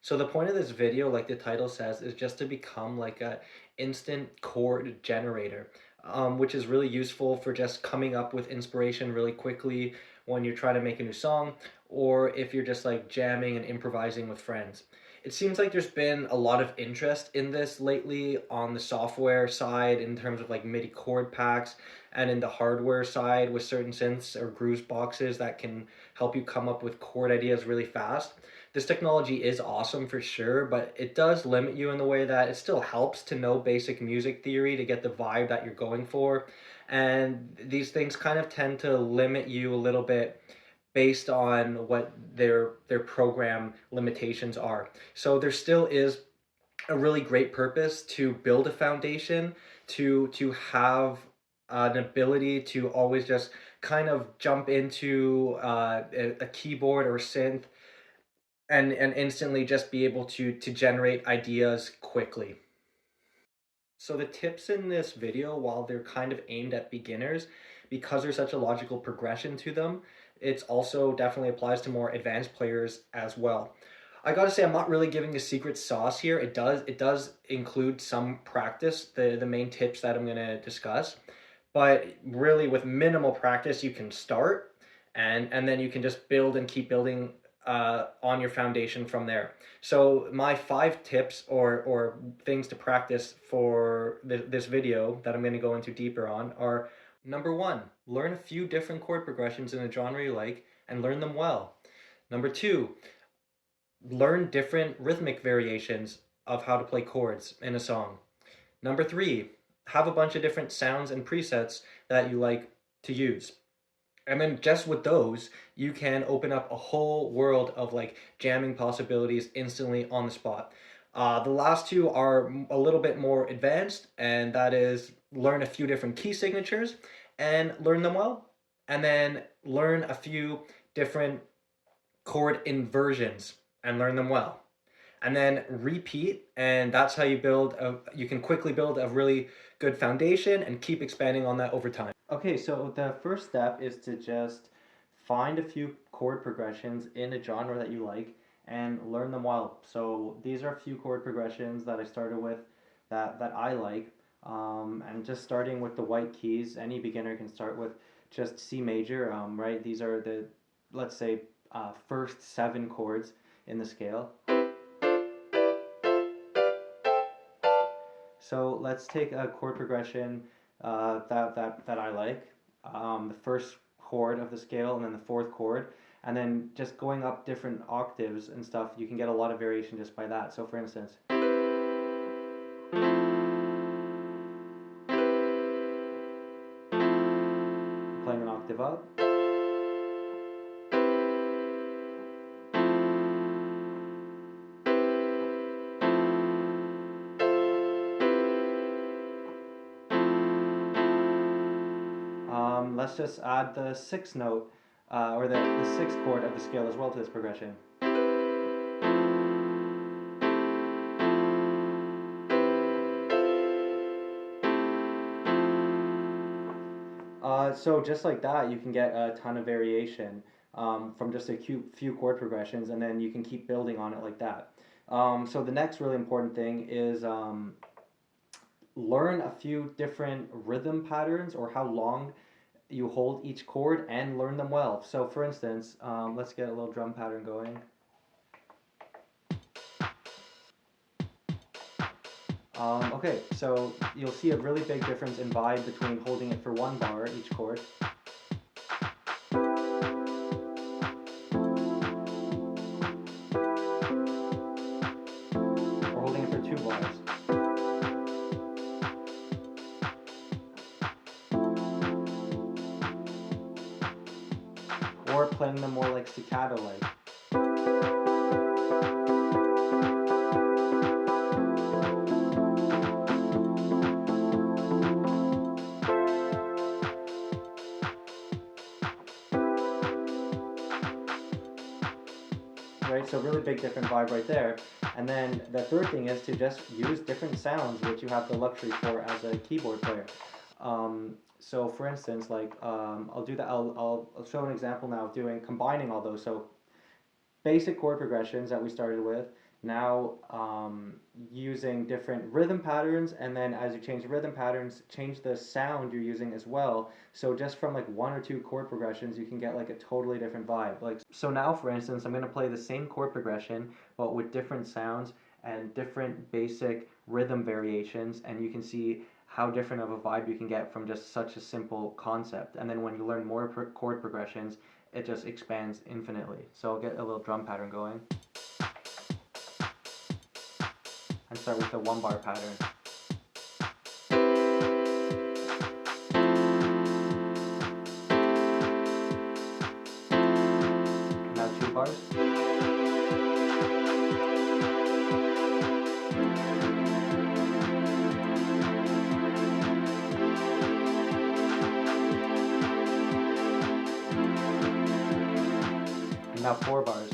So the point of this video, like the title says, is just to become like a instant chord generator, which is really useful for just coming up with inspiration really quickly when you're trying to make a new song, or if you're just like jamming and improvising with friends. It seems like there's been a lot of interest in this lately on the software side in terms of like MIDI chord packs, and in the hardware side with certain synths or grooves boxes that can help you come up with chord ideas really fast. This technology is awesome for sure, but it does limit you in the way that it still helps to know basic music theory to get the vibe that you're going for. And these things kind of tend to limit you a little bit based on what their program limitations are. So there still is a really great purpose to build a foundation, to have an ability to always just kind of jump into a keyboard or synth and instantly just be able to generate ideas quickly. So the tips in this video, while they're kind of aimed at beginners, because there's such a logical progression to them, it's also definitely applies to more advanced players as well. I gotta say, I'm not really giving a secret sauce here. It does include some practice, the main tips that I'm gonna discuss, but really with minimal practice, you can start, and then you can just build and keep building on your foundation from there. So my 5 tips or things to practice for this video that I'm going to go into deeper on are: number one, learn a few different chord progressions in a genre you like and learn them well. Number two, learn different rhythmic variations of how to play chords in a song. Number three, have a bunch of different sounds and presets that you like to use. And then just with those, you can open up a whole world of like jamming possibilities instantly on the spot. The last two are a little bit more advanced, and that is learn a few different key signatures and learn them well, and then learn a few different chord inversions and learn them well, and then repeat, and that's how you can quickly build a really good foundation and keep expanding on that over time. Okay, so the first step is to just find a few chord progressions in a genre that you like and learn them well. So these are a few chord progressions that I started with that I like. And just starting with the white keys, any beginner can start with just C major, right? These are the, let's say, first 7 chords in the scale. So let's take a chord progression that I like. The first chord of the scale and then the fourth chord. And then just going up different octaves and stuff, you can get a lot of variation just by that. So for instance, playing an octave up. Let's just add the sixth note, or the sixth chord of the scale as well to this progression. So just like that, you can get a ton of variation from just a few chord progressions, and then you can keep building on it like that. So the next really important thing is learn a few different rhythm patterns or how long you hold each chord and learn them well. So for instance, let's get a little drum pattern going. Okay, so you'll see a really big difference in vibe between holding it for 1 bar each chord, or holding it for 2 bars. Or playing them more like staccato like. Right, so really big different vibe right there. And then the third thing is to just use different sounds, which you have the luxury for as a keyboard player. So for instance, like I'll do that. I'll show an example now of combining all those. So basic chord progressions that we started with, now using different rhythm patterns, and then as you change the rhythm patterns, change the sound you're using as well. So just from like one or two chord progressions, you can get like a totally different vibe. Like, so now for instance, I'm going to play the same chord progression but with different sounds and different basic rhythm variations, and you can see how different of a vibe you can get from just such a simple concept. And then when you learn more chord progressions, it just expands infinitely. So I'll get a little drum pattern going and start with the one bar pattern. Now two bars. And now four bars.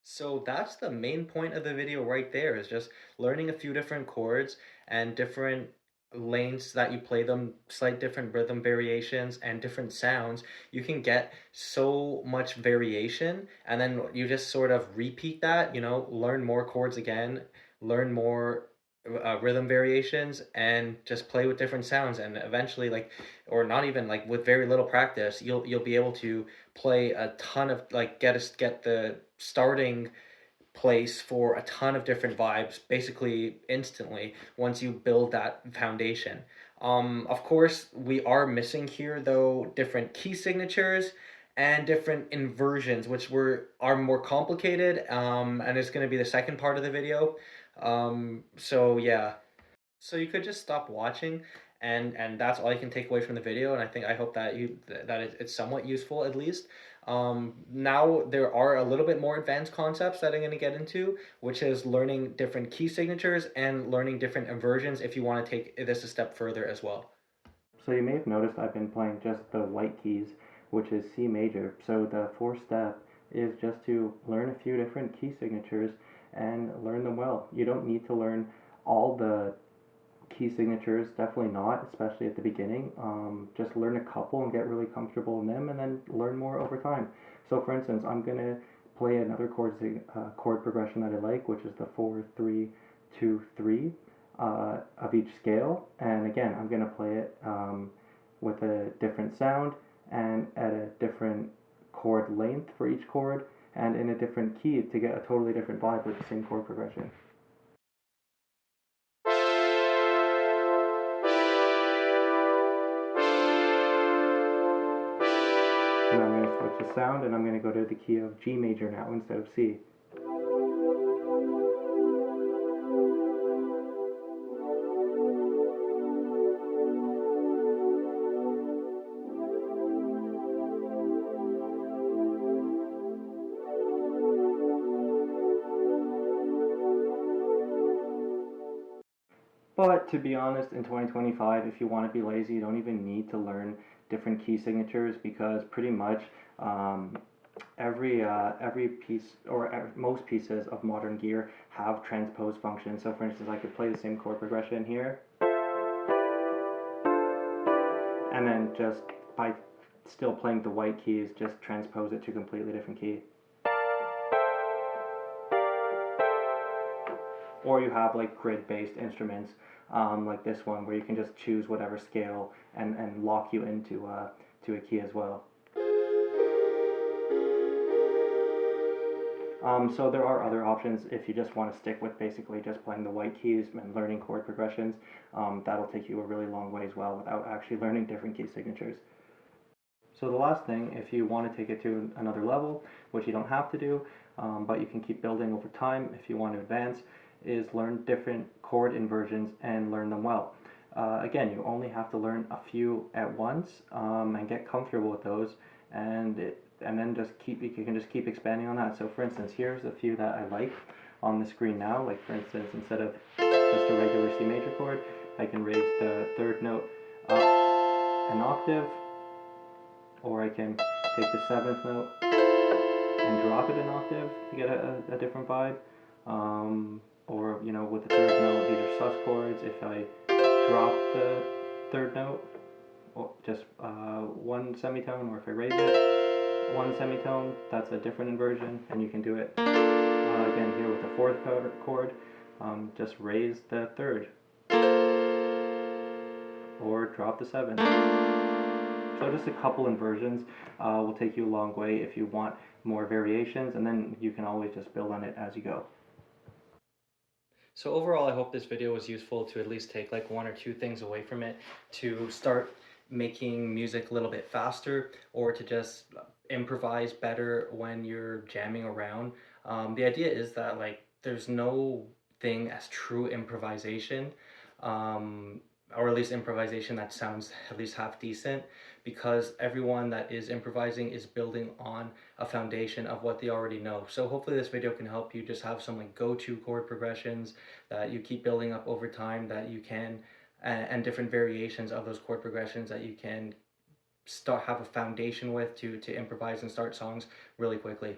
So that's the main point of the video right there, is just learning a few different chords and different lanes that you play them, slight different rhythm variations and different sounds. You can get so much variation, and then you just sort of repeat that, learn more chords again, learn more rhythm variations, and just play with different sounds. And eventually, like, or not even like, with very little practice, you'll be able to play a ton of, like, get the starting place for a ton of different vibes basically instantly once you build that foundation. Of course, we are missing here though different key signatures and different inversions, which are more complicated, and it's going to be the second part of the video. So yeah, so you could just stop watching, and that's all you can take away from the video. And I hope that it's somewhat useful at least. Now there are a little bit more advanced concepts that I'm going to get into, which is learning different key signatures and learning different inversions if you want to take this a step further as well. So you may have noticed I've been playing just the white keys, which is C major. So the fourth step is just to learn a few different key signatures and learn them well. You don't need to learn all the key signatures, definitely not, especially at the beginning. Just learn a couple and get really comfortable in them, and then learn more over time. So for instance, I'm going to play another chord progression that I like, which is the 4-3-2-3 of each scale. And again, I'm going to play it with a different sound and at a different chord length for each chord, and in a different key to get a totally different vibe with the same chord progression. And I'm going to switch the sound, and I'm going to go to the key of G major now instead of C. But to be honest, in 2025, if you want to be lazy, you don't even need to learn different key signatures, because pretty much every piece, or most pieces of modern gear have transpose functions. So for instance, I could play the same chord progression here, and then just by still playing the white keys, just transpose it to a completely different key. Or you have like grid-based instruments, like this one, where you can just choose whatever scale and lock you into to a key as well. So there are other options if you just want to stick with basically just playing the white keys and learning chord progressions. That'll take you a really long way as well without actually learning different key signatures. So the last thing, if you want to take it to another level, which you don't have to do, but you can keep building over time if you want to advance, is learn different chord inversions and learn them well. Again, you only have to learn a few at once, and get comfortable with those, and then you can just keep expanding on that. So for instance, here's a few that I like on the screen now. Like for instance, instead of just a regular C major chord, I can raise the third note up an octave, or I can take the seventh note and drop it an octave to get a different vibe. Or, you know, with the third note, these are sus chords. If I drop the third note, or just one semitone, or if I raise it one semitone, that's a different inversion, and you can do it again here with the fourth chord. Just raise the third, or drop the seventh. So just a couple inversions will take you a long way if you want more variations, and then you can always just build on it as you go. So overall, I hope this video was useful to at least take like one or two things away from it to start making music a little bit faster, or to just improvise better when you're jamming around. The idea is that like there's no thing as true improvisation, um, or at least improvisation that sounds at least half decent, because everyone that is improvising is building on a foundation of what they already know. So hopefully this video can help you just have some like go-to chord progressions that you keep building up over time, that you can, and different variations of those chord progressions that you can start have a foundation with to improvise and start songs really quickly.